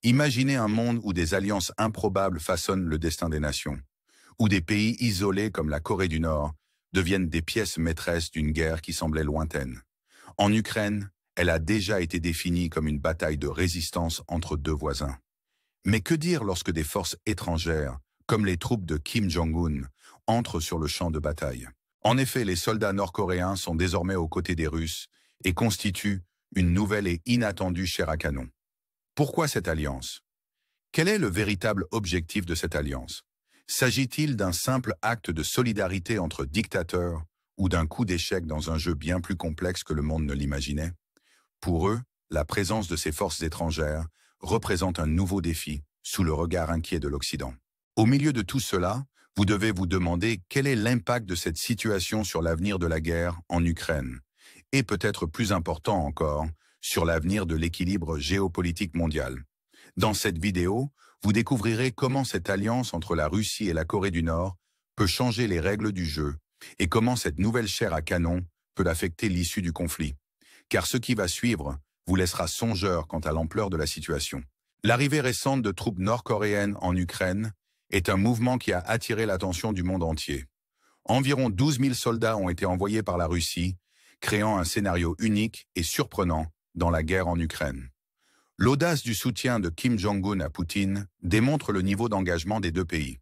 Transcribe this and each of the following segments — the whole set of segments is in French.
Imaginez un monde où des alliances improbables façonnent le destin des nations, où des pays isolés comme la Corée du Nord deviennent des pièces maîtresses d'une guerre qui semblait lointaine. En Ukraine, elle a déjà été définie comme une bataille de résistance entre deux voisins. Mais que dire lorsque des forces étrangères, comme les troupes de Kim Jong-un, entrent sur le champ de bataille? En effet, les soldats nord-coréens sont désormais aux côtés des Russes et constituent une nouvelle et inattendue chair à canon. Pourquoi cette alliance? Quel est le véritable objectif de cette alliance? S'agit-il d'un simple acte de solidarité entre dictateurs ou d'un coup d'échec dans un jeu bien plus complexe que le monde ne l'imaginait? Pour eux, la présence de ces forces étrangères représente un nouveau défi sous le regard inquiet de l'Occident. Au milieu de tout cela, vous devez vous demander quel est l'impact de cette situation sur l'avenir de la guerre en Ukraine, et peut-être plus important encore, sur l'avenir de l'équilibre géopolitique mondial. Dans cette vidéo, vous découvrirez comment cette alliance entre la Russie et la Corée du Nord peut changer les règles du jeu et comment cette nouvelle chair à canon peut affecter l'issue du conflit. Car ce qui va suivre vous laissera songeur quant à l'ampleur de la situation. L'arrivée récente de troupes nord-coréennes en Ukraine est un mouvement qui a attiré l'attention du monde entier. Environ 12 000 soldats ont été envoyés par la Russie, créant un scénario unique et surprenant dans la guerre en Ukraine. L'audace du soutien de Kim Jong-un à Poutine démontre le niveau d'engagement des deux pays.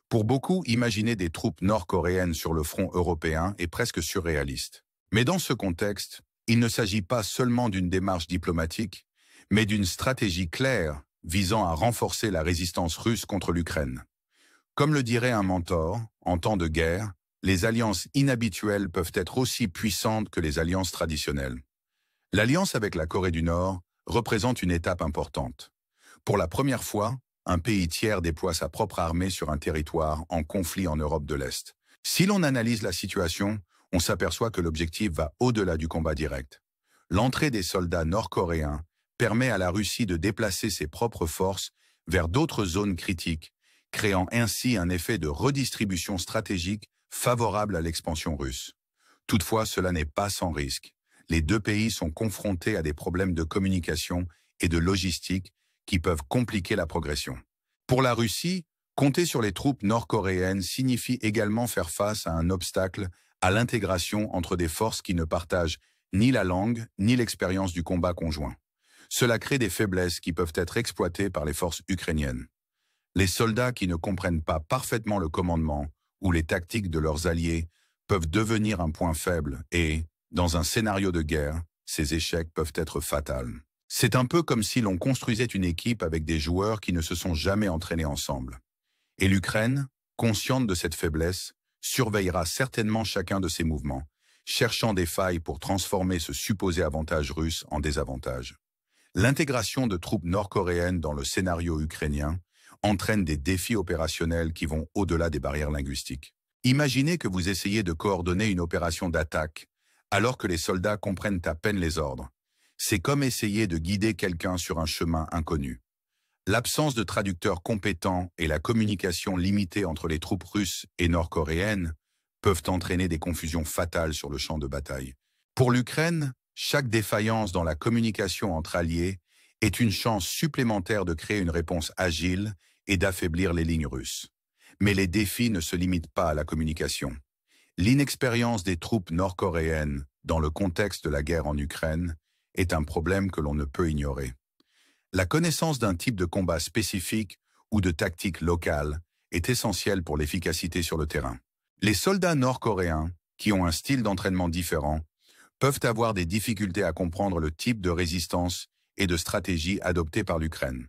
Pour beaucoup, imaginer des troupes nord-coréennes sur le front européen est presque surréaliste. Mais dans ce contexte, il ne s'agit pas seulement d'une démarche diplomatique, mais d'une stratégie claire visant à renforcer la résistance russe contre l'Ukraine. Comme le dirait un mentor, en temps de guerre, les alliances inhabituelles peuvent être aussi puissantes que les alliances traditionnelles. L'alliance avec la Corée du Nord représente une étape importante. Pour la première fois, un pays tiers déploie sa propre armée sur un territoire en conflit en Europe de l'Est. Si l'on analyse la situation, on s'aperçoit que l'objectif va au-delà du combat direct. L'entrée des soldats nord-coréens permet à la Russie de déplacer ses propres forces vers d'autres zones critiques, créant ainsi un effet de redistribution stratégique favorable à l'expansion russe. Toutefois, cela n'est pas sans risque. Les deux pays sont confrontés à des problèmes de communication et de logistique qui peuvent compliquer la progression. Pour la Russie, compter sur les troupes nord-coréennes signifie également faire face à un obstacle à l'intégration entre des forces qui ne partagent ni la langue ni l'expérience du combat conjoint. Cela crée des faiblesses qui peuvent être exploitées par les forces ukrainiennes. Les soldats qui ne comprennent pas parfaitement le commandement ou les tactiques de leurs alliés peuvent devenir un point faible et, dans un scénario de guerre, ces échecs peuvent être fatals. C'est un peu comme si l'on construisait une équipe avec des joueurs qui ne se sont jamais entraînés ensemble. Et l'Ukraine, consciente de cette faiblesse, surveillera certainement chacun de ses mouvements, cherchant des failles pour transformer ce supposé avantage russe en désavantage. L'intégration de troupes nord-coréennes dans le scénario ukrainien entraîne des défis opérationnels qui vont au-delà des barrières linguistiques. Imaginez que vous essayez de coordonner une opération d'attaque alors que les soldats comprennent à peine les ordres. C'est comme essayer de guider quelqu'un sur un chemin inconnu. L'absence de traducteurs compétents et la communication limitée entre les troupes russes et nord-coréennes peuvent entraîner des confusions fatales sur le champ de bataille. Pour l'Ukraine, chaque défaillance dans la communication entre alliés est une chance supplémentaire de créer une réponse agile et d'affaiblir les lignes russes. Mais les défis ne se limitent pas à la communication. L'inexpérience des troupes nord-coréennes dans le contexte de la guerre en Ukraine est un problème que l'on ne peut ignorer. La connaissance d'un type de combat spécifique ou de tactique locale est essentielle pour l'efficacité sur le terrain. Les soldats nord-coréens, qui ont un style d'entraînement différent, peuvent avoir des difficultés à comprendre le type de résistance et de stratégie adoptée par l'Ukraine.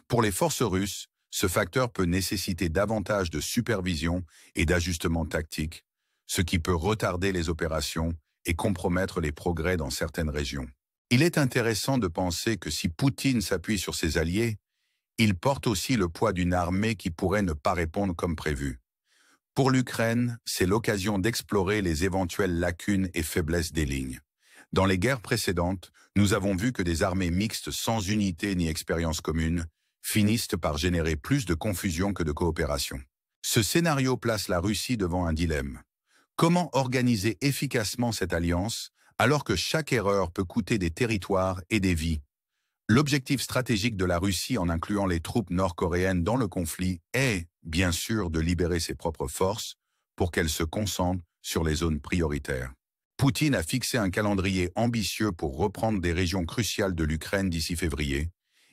Pour les forces russes, ce facteur peut nécessiter davantage de supervision et d'ajustement tactique, ce qui peut retarder les opérations et compromettre les progrès dans certaines régions. Il est intéressant de penser que si Poutine s'appuie sur ses alliés, il porte aussi le poids d'une armée qui pourrait ne pas répondre comme prévu. Pour l'Ukraine, c'est l'occasion d'explorer les éventuelles lacunes et faiblesses des lignes. Dans les guerres précédentes, nous avons vu que des armées mixtes sans unité ni expérience commune finissent par générer plus de confusion que de coopération. Ce scénario place la Russie devant un dilemme. Comment organiser efficacement cette alliance alors que chaque erreur peut coûter des territoires et des vies? L'objectif stratégique de la Russie en incluant les troupes nord-coréennes dans le conflit est, bien sûr, de libérer ses propres forces pour qu'elles se concentrent sur les zones prioritaires. Poutine a fixé un calendrier ambitieux pour reprendre des régions cruciales de l'Ukraine d'ici février,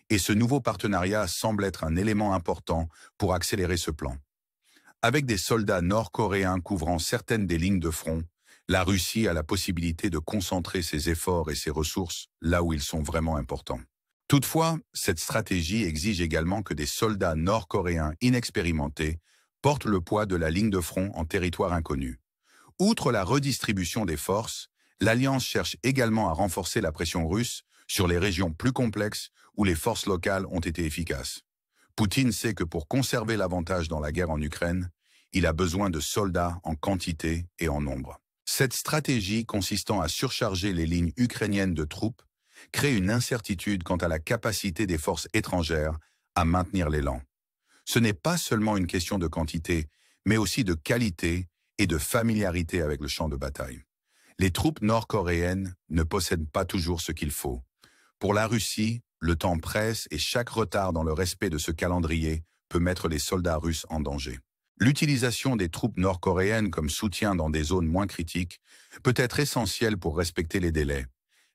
et ce nouveau partenariat semble être un élément important pour accélérer ce plan. Avec des soldats nord-coréens couvrant certaines des lignes de front, la Russie a la possibilité de concentrer ses efforts et ses ressources là où ils sont vraiment importants. Toutefois, cette stratégie exige également que des soldats nord-coréens inexpérimentés portent le poids de la ligne de front en territoire inconnu. Outre la redistribution des forces, l'Alliance cherche également à renforcer la pression russe sur les régions plus complexes où les forces locales ont été efficaces. Poutine sait que pour conserver l'avantage dans la guerre en Ukraine, il a besoin de soldats en quantité et en nombre. Cette stratégie consistant à surcharger les lignes ukrainiennes de troupes crée une incertitude quant à la capacité des forces étrangères à maintenir l'élan. Ce n'est pas seulement une question de quantité, mais aussi de qualité et de familiarité avec le champ de bataille. Les troupes nord-coréennes ne possèdent pas toujours ce qu'il faut. Pour la Russie, le temps presse et chaque retard dans le respect de ce calendrier peut mettre les soldats russes en danger. L'utilisation des troupes nord-coréennes comme soutien dans des zones moins critiques peut être essentielle pour respecter les délais.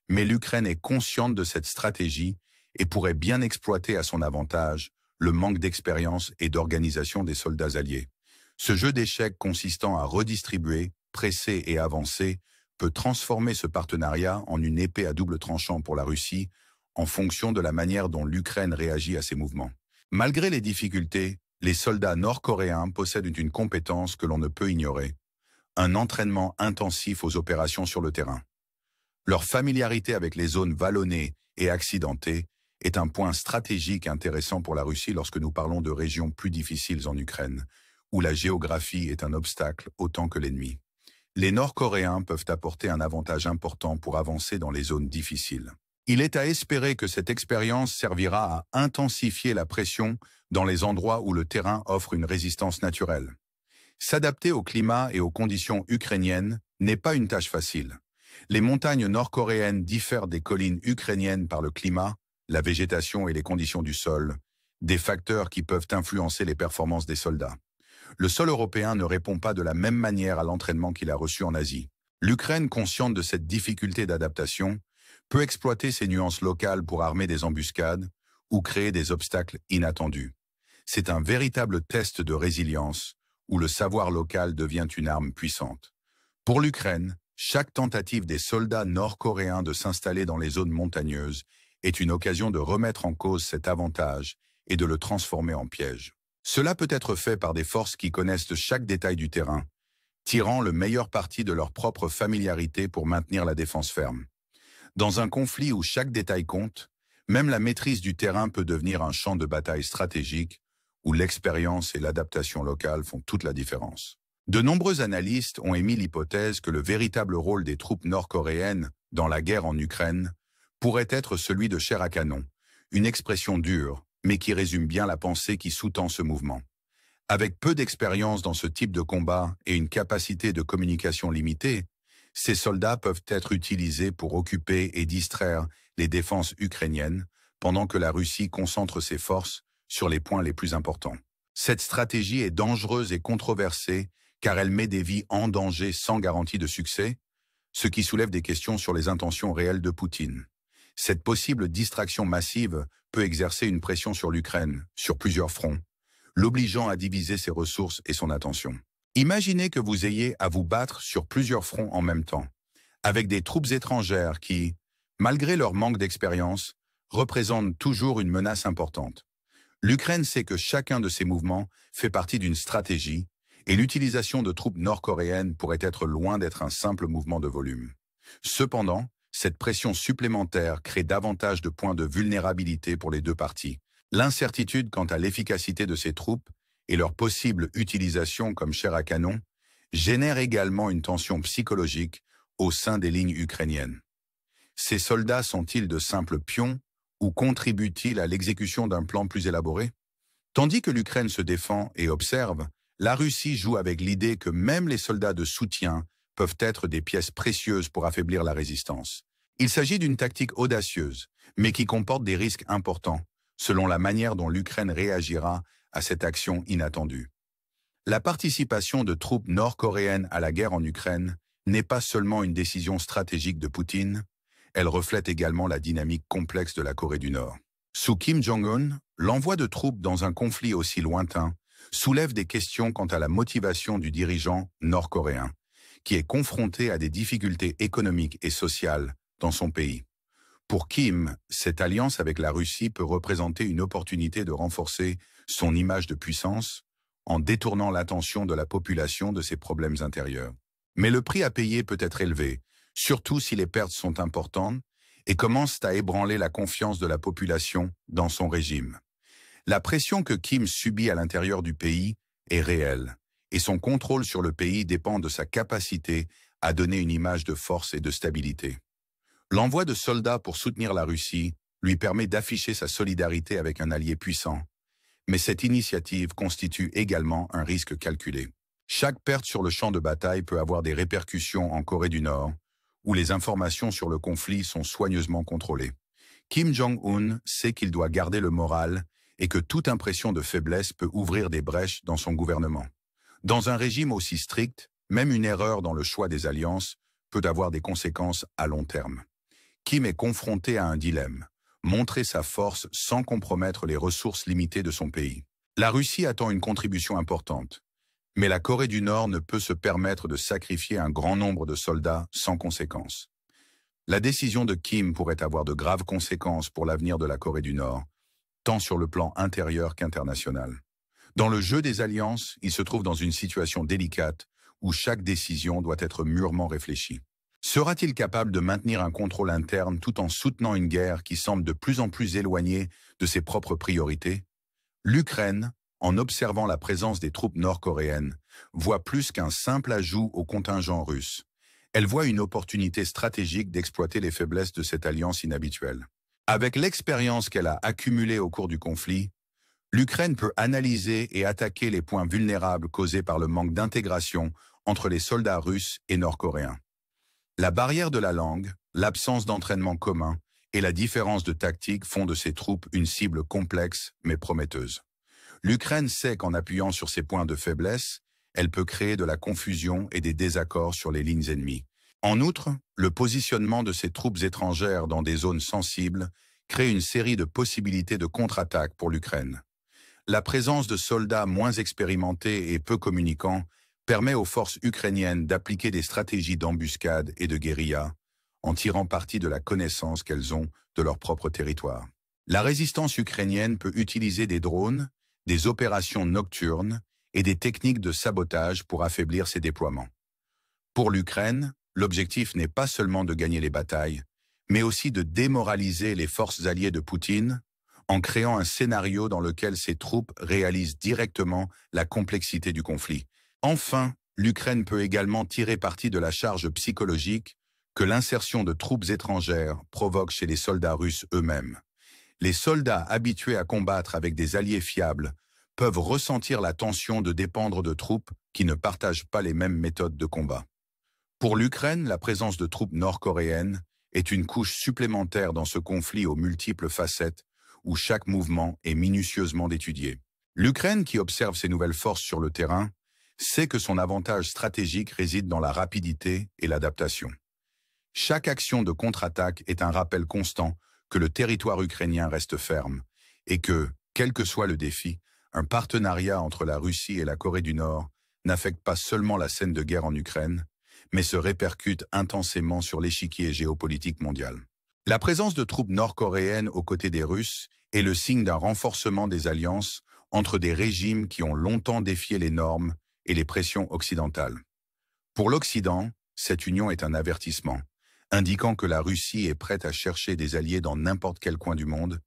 Mais l'Ukraine est consciente de cette stratégie et pourrait bien exploiter à son avantage le manque d'expérience et d'organisation des soldats alliés. Ce jeu d'échecs consistant à redistribuer, presser et avancer peut transformer ce partenariat en une épée à double tranchant pour la Russie en fonction de la manière dont l'Ukraine réagit à ces mouvements. Malgré les difficultés, les soldats nord-coréens possèdent une compétence que l'on ne peut ignorer, un entraînement intensif aux opérations sur le terrain. Leur familiarité avec les zones vallonnées et accidentées est un point stratégique intéressant pour la Russie lorsque nous parlons de régions plus difficiles en Ukraine, où la géographie est un obstacle autant que l'ennemi. Les Nord-Coréens peuvent apporter un avantage important pour avancer dans les zones difficiles. Il est à espérer que cette expérience servira à intensifier la pression dans les endroits où le terrain offre une résistance naturelle. S'adapter au climat et aux conditions ukrainiennes n'est pas une tâche facile. Les montagnes nord-coréennes diffèrent des collines ukrainiennes par le climat, la végétation et les conditions du sol, des facteurs qui peuvent influencer les performances des soldats. Le sol européen ne répond pas de la même manière à l'entraînement qu'il a reçu en Asie. L'Ukraine, consciente de cette difficulté d'adaptation, peut exploiter ces nuances locales pour armer des embuscades ou créer des obstacles inattendus. C'est un véritable test de résilience où le savoir local devient une arme puissante. Pour l'Ukraine, chaque tentative des soldats nord-coréens de s'installer dans les zones montagneuses est une occasion de remettre en cause cet avantage et de le transformer en piège. Cela peut être fait par des forces qui connaissent chaque détail du terrain, tirant le meilleur parti de leur propre familiarité pour maintenir la défense ferme. Dans un conflit où chaque détail compte, même la maîtrise du terrain peut devenir un champ de bataille stratégique où l'expérience et l'adaptation locale font toute la différence. De nombreux analystes ont émis l'hypothèse que le véritable rôle des troupes nord-coréennes dans la guerre en Ukraine pourrait être celui de chair à canon, une expression dure, mais qui résume bien la pensée qui sous-tend ce mouvement. Avec peu d'expérience dans ce type de combat et une capacité de communication limitée, ces soldats peuvent être utilisés pour occuper et distraire les défenses ukrainiennes pendant que la Russie concentre ses forces sur les points les plus importants. Cette stratégie est dangereuse et controversée car elle met des vies en danger sans garantie de succès, ce qui soulève des questions sur les intentions réelles de Poutine. Cette possible distraction massive peut exercer une pression sur l'Ukraine, sur plusieurs fronts, l'obligeant à diviser ses ressources et son attention. Imaginez que vous ayez à vous battre sur plusieurs fronts en même temps, avec des troupes étrangères qui, malgré leur manque d'expérience, représentent toujours une menace importante. L'Ukraine sait que chacun de ces mouvements fait partie d'une stratégie et l'utilisation de troupes nord-coréennes pourrait être loin d'être un simple mouvement de volume. Cependant, cette pression supplémentaire crée davantage de points de vulnérabilité pour les deux parties. L'incertitude quant à l'efficacité de ces troupes et leur possible utilisation comme chair à canon génère également une tension psychologique au sein des lignes ukrainiennes. Ces soldats sont-ils de simples pions ou contribuent-ils à l'exécution d'un plan plus élaboré? Tandis que l'Ukraine se défend et observe, la Russie joue avec l'idée que même les soldats de soutien peuvent être des pièces précieuses pour affaiblir la résistance. Il s'agit d'une tactique audacieuse, mais qui comporte des risques importants, selon la manière dont l'Ukraine réagira à cette action inattendue. La participation de troupes nord-coréennes à la guerre en Ukraine n'est pas seulement une décision stratégique de Poutine, elle reflète également la dynamique complexe de la Corée du Nord. Sous Kim Jong-un, l'envoi de troupes dans un conflit aussi lointain soulève des questions quant à la motivation du dirigeant nord-coréen, qui est confronté à des difficultés économiques et sociales dans son pays. Pour Kim, cette alliance avec la Russie peut représenter une opportunité de renforcer son image de puissance en détournant l'attention de la population de ses problèmes intérieurs. Mais le prix à payer peut être élevé, surtout si les pertes sont importantes et commencent à ébranler la confiance de la population dans son régime. La pression que Kim subit à l'intérieur du pays est réelle, et son contrôle sur le pays dépend de sa capacité à donner une image de force et de stabilité. L'envoi de soldats pour soutenir la Russie lui permet d'afficher sa solidarité avec un allié puissant, mais cette initiative constitue également un risque calculé. Chaque perte sur le champ de bataille peut avoir des répercussions en Corée du Nord, où les informations sur le conflit sont soigneusement contrôlées. Kim Jong-un sait qu'il doit garder le moral et que toute impression de faiblesse peut ouvrir des brèches dans son gouvernement. Dans un régime aussi strict, même une erreur dans le choix des alliances peut avoir des conséquences à long terme. Kim est confronté à un dilemme: montrer sa force sans compromettre les ressources limitées de son pays. La Russie attend une contribution importante, mais la Corée du Nord ne peut se permettre de sacrifier un grand nombre de soldats sans conséquence. La décision de Kim pourrait avoir de graves conséquences pour l'avenir de la Corée du Nord, tant sur le plan intérieur qu'international. Dans le jeu des alliances, il se trouve dans une situation délicate où chaque décision doit être mûrement réfléchie. Sera-t-il capable de maintenir un contrôle interne tout en soutenant une guerre qui semble de plus en plus éloignée de ses propres priorités? L'Ukraine, en observant la présence des troupes nord-coréennes, voit plus qu'un simple ajout au contingent russe. Elle voit une opportunité stratégique d'exploiter les faiblesses de cette alliance inhabituelle. Avec l'expérience qu'elle a accumulée au cours du conflit, l'Ukraine peut analyser et attaquer les points vulnérables causés par le manque d'intégration entre les soldats russes et nord-coréens. La barrière de la langue, l'absence d'entraînement commun et la différence de tactique font de ces troupes une cible complexe mais prometteuse. L'Ukraine sait qu'en appuyant sur ces points de faiblesse, elle peut créer de la confusion et des désaccords sur les lignes ennemies. En outre, le positionnement de ces troupes étrangères dans des zones sensibles crée une série de possibilités de contre-attaque pour l'Ukraine. La présence de soldats moins expérimentés et peu communicants permet aux forces ukrainiennes d'appliquer des stratégies d'embuscade et de guérilla, en tirant parti de la connaissance qu'elles ont de leur propre territoire. La résistance ukrainienne peut utiliser des drones, des opérations nocturnes et des techniques de sabotage pour affaiblir ses déploiements. Pour l'Ukraine, l'objectif n'est pas seulement de gagner les batailles, mais aussi de démoraliser les forces alliées de Poutine en créant un scénario dans lequel ses troupes réalisent directement la complexité du conflit. Enfin, l'Ukraine peut également tirer parti de la charge psychologique que l'insertion de troupes étrangères provoque chez les soldats russes eux-mêmes. Les soldats habitués à combattre avec des alliés fiables peuvent ressentir la tension de dépendre de troupes qui ne partagent pas les mêmes méthodes de combat. Pour l'Ukraine, la présence de troupes nord-coréennes est une couche supplémentaire dans ce conflit aux multiples facettes où chaque mouvement est minutieusement étudié. L'Ukraine, qui observe ces nouvelles forces sur le terrain, sait que son avantage stratégique réside dans la rapidité et l'adaptation. Chaque action de contre-attaque est un rappel constant que le territoire ukrainien reste ferme et que, quel que soit le défi, un partenariat entre la Russie et la Corée du Nord n'affecte pas seulement la scène de guerre en Ukraine, mais se répercute intensément sur l'échiquier géopolitique mondial. La présence de troupes nord-coréennes aux côtés des Russes est le signe d'un renforcement des alliances entre des régimes qui ont longtemps défié les normes et les pressions occidentales. Pour l'Occident, cette union est un avertissement, indiquant que la Russie est prête à chercher des alliés dans n'importe quel coin du monde,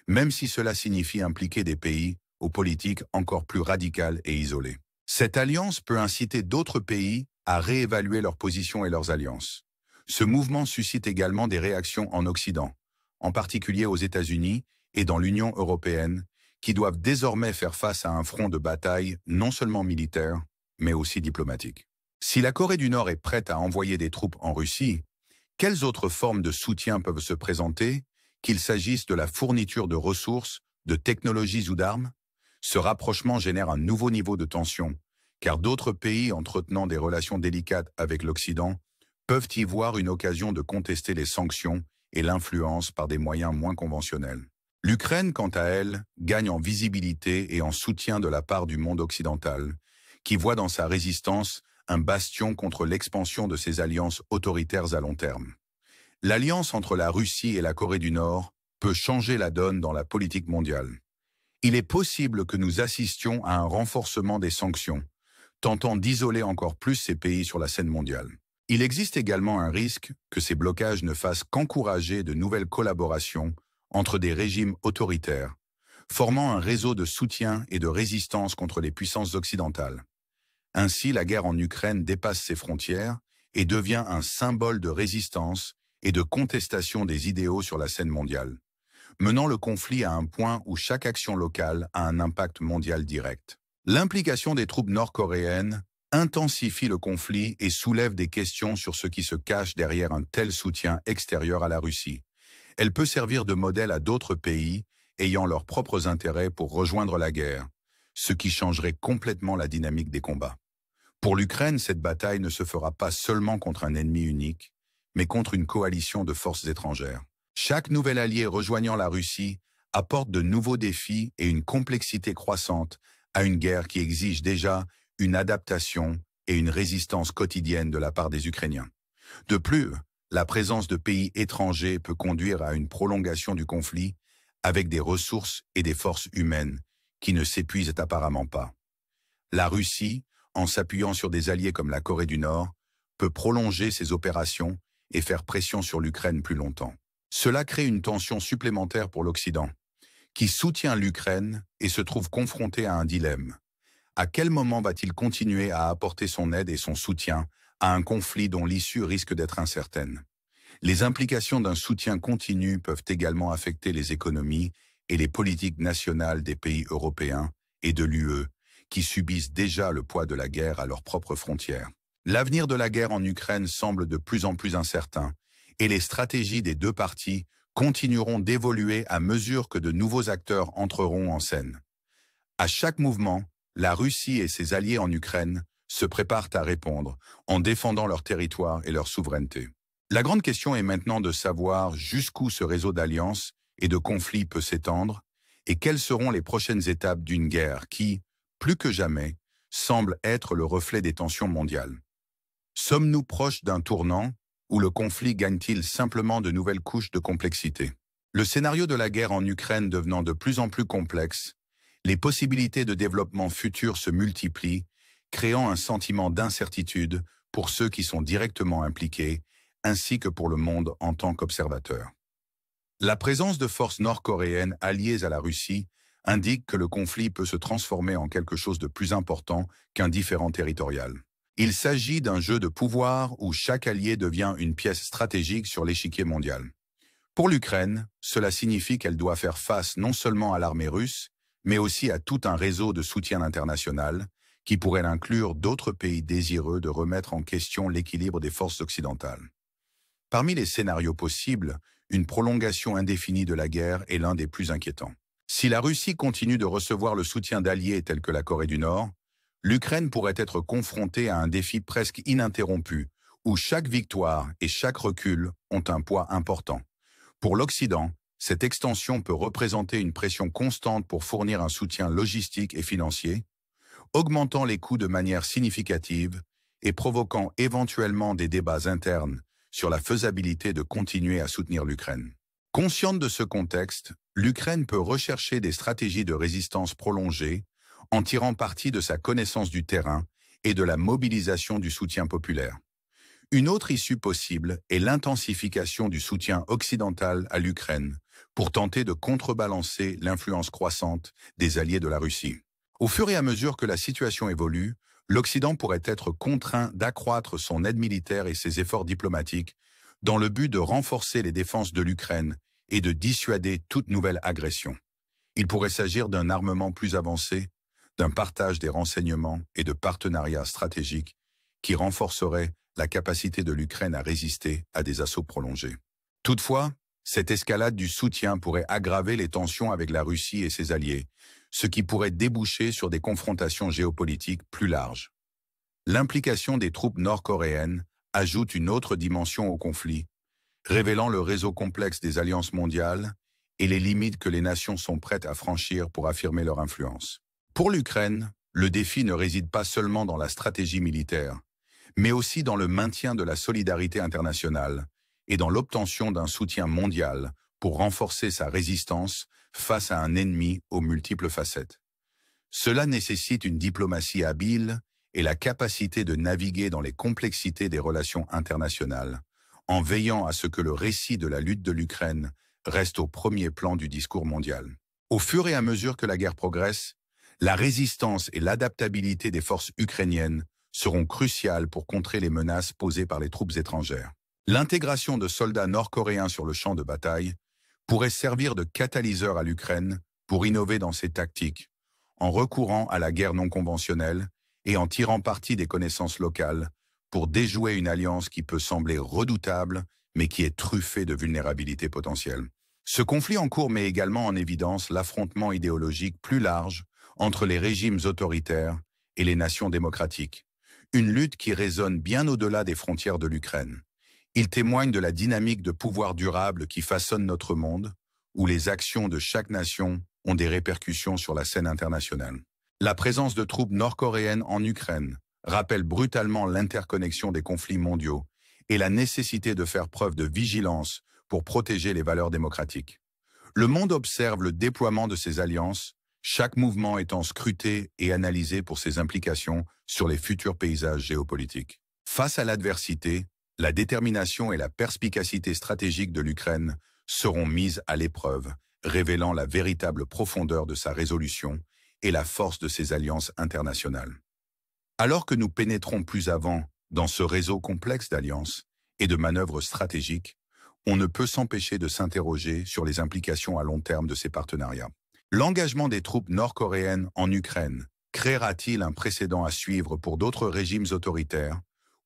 même si cela signifie impliquer des pays aux politiques encore plus radicales et isolées. Cette alliance peut inciter d'autres pays à réévaluer leurs positions et leurs alliances. Ce mouvement suscite également des réactions en Occident, en particulier aux États-Unis et dans l'Union européenne, qui doivent désormais faire face à un front de bataille non seulement militaire, mais aussi diplomatique. Si la Corée du Nord est prête à envoyer des troupes en Russie, Quelles autres formes de soutien peuvent se présenter, qu'il s'agisse de la fourniture de ressources, de technologies ou d'armes? Ce rapprochement génère un nouveau niveau de tension, car d'autres pays entretenant des relations délicates avec l'Occident peuvent y voir une occasion de contester les sanctions et l'influence par des moyens moins conventionnels. L'Ukraine, quant à elle, gagne en visibilité et en soutien de la part du monde occidental, qui voit dans sa résistance un bastion contre l'expansion de ses alliances autoritaires à long terme. L'alliance entre la Russie et la Corée du Nord peut changer la donne dans la politique mondiale. Il est possible que nous assistions à un renforcement des sanctions, tentant d'isoler encore plus ces pays sur la scène mondiale. Il existe également un risque que ces blocages ne fassent qu'encourager de nouvelles collaborations entre des régimes autoritaires, formant un réseau de soutien et de résistance contre les puissances occidentales. Ainsi, la guerre en Ukraine dépasse ses frontières et devient un symbole de résistance et de contestation des idéaux sur la scène mondiale, menant le conflit à un point où chaque action locale a un impact mondial direct. L'implication des troupes nord-coréennes intensifie le conflit et soulève des questions sur ce qui se cache derrière un tel soutien extérieur à la Russie. Elle peut servir de modèle à d'autres pays ayant leurs propres intérêts pour rejoindre la guerre, ce qui changerait complètement la dynamique des combats. Pour l'Ukraine, cette bataille ne se fera pas seulement contre un ennemi unique, mais contre une coalition de forces étrangères. Chaque nouvel allié rejoignant la Russie apporte de nouveaux défis et une complexité croissante à une guerre qui exige déjà une adaptation et une résistance quotidienne de la part des Ukrainiens. De plus, la présence de pays étrangers peut conduire à une prolongation du conflit avec des ressources et des forces humaines qui ne s'épuisent apparemment pas. La Russie, en s'appuyant sur des alliés comme la Corée du Nord, peut prolonger ses opérations et faire pression sur l'Ukraine plus longtemps. Cela crée une tension supplémentaire pour l'Occident, qui soutient l'Ukraine et se trouve confronté à un dilemme. À quel moment va-t-il continuer à apporter son aide et son soutien à un conflit dont l'issue risque d'être incertaine? Les implications d'un soutien continu peuvent également affecter les économies et les politiques nationales des pays européens et de l'UE, qui subissent déjà le poids de la guerre à leurs propres frontières. L'avenir de la guerre en Ukraine semble de plus en plus incertain, et les stratégies des deux parties continueront d'évoluer à mesure que de nouveaux acteurs entreront en scène. À chaque mouvement, la Russie et ses alliés en Ukraine se préparent à répondre en défendant leur territoire et leur souveraineté. La grande question est maintenant de savoir jusqu'où ce réseau d'alliances et de conflits peut s'étendre et quelles seront les prochaines étapes d'une guerre qui, plus que jamais, semble être le reflet des tensions mondiales. Sommes-nous proches d'un tournant ou le conflit gagne-t-il simplement de nouvelles couches de complexité? Le scénario de la guerre en Ukraine devenant de plus en plus complexe, les possibilités de développement futur se multiplient, créant un sentiment d'incertitude pour ceux qui sont directement impliqués, ainsi que pour le monde en tant qu'observateur. La présence de forces nord-coréennes alliées à la Russie indique que le conflit peut se transformer en quelque chose de plus important qu'un différend territorial. Il s'agit d'un jeu de pouvoir où chaque allié devient une pièce stratégique sur l'échiquier mondial. Pour l'Ukraine, cela signifie qu'elle doit faire face non seulement à l'armée russe, mais aussi à tout un réseau de soutien international qui pourrait inclure d'autres pays désireux de remettre en question l'équilibre des forces occidentales. Parmi les scénarios possibles, une prolongation indéfinie de la guerre est l'un des plus inquiétants. Si la Russie continue de recevoir le soutien d'alliés tels que la Corée du Nord, l'Ukraine pourrait être confrontée à un défi presque ininterrompu, où chaque victoire et chaque recul ont un poids important. Pour l'Occident, cette extension peut représenter une pression constante pour fournir un soutien logistique et financier, augmentant les coûts de manière significative et provoquant éventuellement des débats internes sur la faisabilité de continuer à soutenir l'Ukraine. Consciente de ce contexte, l'Ukraine peut rechercher des stratégies de résistance prolongée en tirant parti de sa connaissance du terrain et de la mobilisation du soutien populaire. Une autre issue possible est l'intensification du soutien occidental à l'Ukraine pour tenter de contrebalancer l'influence croissante des alliés de la Russie. Au fur et à mesure que la situation évolue, l'Occident pourrait être contraint d'accroître son aide militaire et ses efforts diplomatiques dans le but de renforcer les défenses de l'Ukraine et de dissuader toute nouvelle agression. Il pourrait s'agir d'un armement plus avancé, d'un partage des renseignements et de partenariats stratégiques qui renforceraient la capacité de l'Ukraine à résister à des assauts prolongés. Toutefois, cette escalade du soutien pourrait aggraver les tensions avec la Russie et ses alliés, ce qui pourrait déboucher sur des confrontations géopolitiques plus larges. L'implication des troupes nord-coréennes ajoute une autre dimension au conflit, révélant le réseau complexe des alliances mondiales et les limites que les nations sont prêtes à franchir pour affirmer leur influence. Pour l'Ukraine, le défi ne réside pas seulement dans la stratégie militaire, mais aussi dans le maintien de la solidarité internationale et dans l'obtention d'un soutien mondial pour renforcer sa résistance face à un ennemi aux multiples facettes. Cela nécessite une diplomatie habile et la capacité de naviguer dans les complexités des relations internationales, en veillant à ce que le récit de la lutte de l'Ukraine reste au premier plan du discours mondial. Au fur et à mesure que la guerre progresse, la résistance et l'adaptabilité des forces ukrainiennes seront cruciales pour contrer les menaces posées par les troupes étrangères. L'intégration de soldats nord-coréens sur le champ de bataille pourrait servir de catalyseur à l'Ukraine pour innover dans ses tactiques, en recourant à la guerre non conventionnelle et en tirant parti des connaissances locales pour déjouer une alliance qui peut sembler redoutable, mais qui est truffée de vulnérabilités potentielles. Ce conflit en cours met également en évidence l'affrontement idéologique plus large entre les régimes autoritaires et les nations démocratiques, une lutte qui résonne bien au-delà des frontières de l'Ukraine. Il témoigne de la dynamique de pouvoir durable qui façonne notre monde, où les actions de chaque nation ont des répercussions sur la scène internationale. La présence de troupes nord-coréennes en Ukraine rappelle brutalement l'interconnexion des conflits mondiaux et la nécessité de faire preuve de vigilance pour protéger les valeurs démocratiques. Le monde observe le déploiement de ces alliances, chaque mouvement étant scruté et analysé pour ses implications sur les futurs paysages géopolitiques. Face à l'adversité, la détermination et la perspicacité stratégique de l'Ukraine seront mises à l'épreuve, révélant la véritable profondeur de sa résolution et la force de ses alliances internationales. Alors que nous pénétrons plus avant dans ce réseau complexe d'alliances et de manœuvres stratégiques, on ne peut s'empêcher de s'interroger sur les implications à long terme de ces partenariats. L'engagement des troupes nord-coréennes en Ukraine créera-t-il un précédent à suivre pour d'autres régimes autoritaires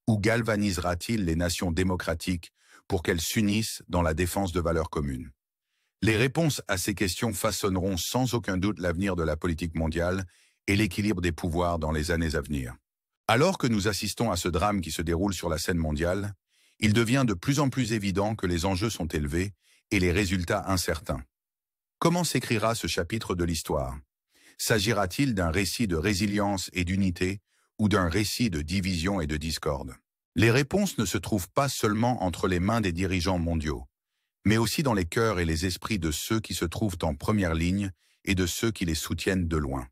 ou galvanisera-t-il les nations démocratiques pour qu'elles s'unissent dans la défense de valeurs communes? Les réponses à ces questions façonneront sans aucun doute l'avenir de la politique mondiale et l'équilibre des pouvoirs dans les années à venir. Alors que nous assistons à ce drame qui se déroule sur la scène mondiale, il devient de plus en plus évident que les enjeux sont élevés et les résultats incertains. Comment s'écrira ce chapitre de l'histoire? S'agira-t-il d'un récit de résilience et d'unité ou d'un récit de division et de discorde? Les réponses ne se trouvent pas seulement entre les mains des dirigeants mondiaux, mais aussi dans les cœurs et les esprits de ceux qui se trouvent en première ligne et de ceux qui les soutiennent de loin.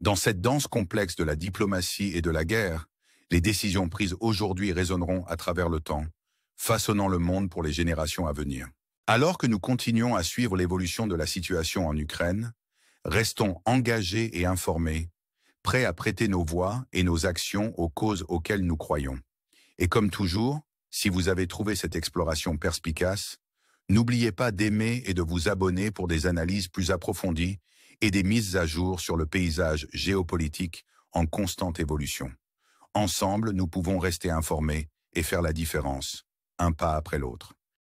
Dans cette danse complexe de la diplomatie et de la guerre, les décisions prises aujourd'hui résonneront à travers le temps, façonnant le monde pour les générations à venir. Alors que nous continuons à suivre l'évolution de la situation en Ukraine, restons engagés et informés, prêts à prêter nos voix et nos actions aux causes auxquelles nous croyons. Et comme toujours, si vous avez trouvé cette exploration perspicace, n'oubliez pas d'aimer et de vous abonner pour des analyses plus approfondies et des mises à jour sur le paysage géopolitique en constante évolution. Ensemble, nous pouvons rester informés et faire la différence, un pas après l'autre.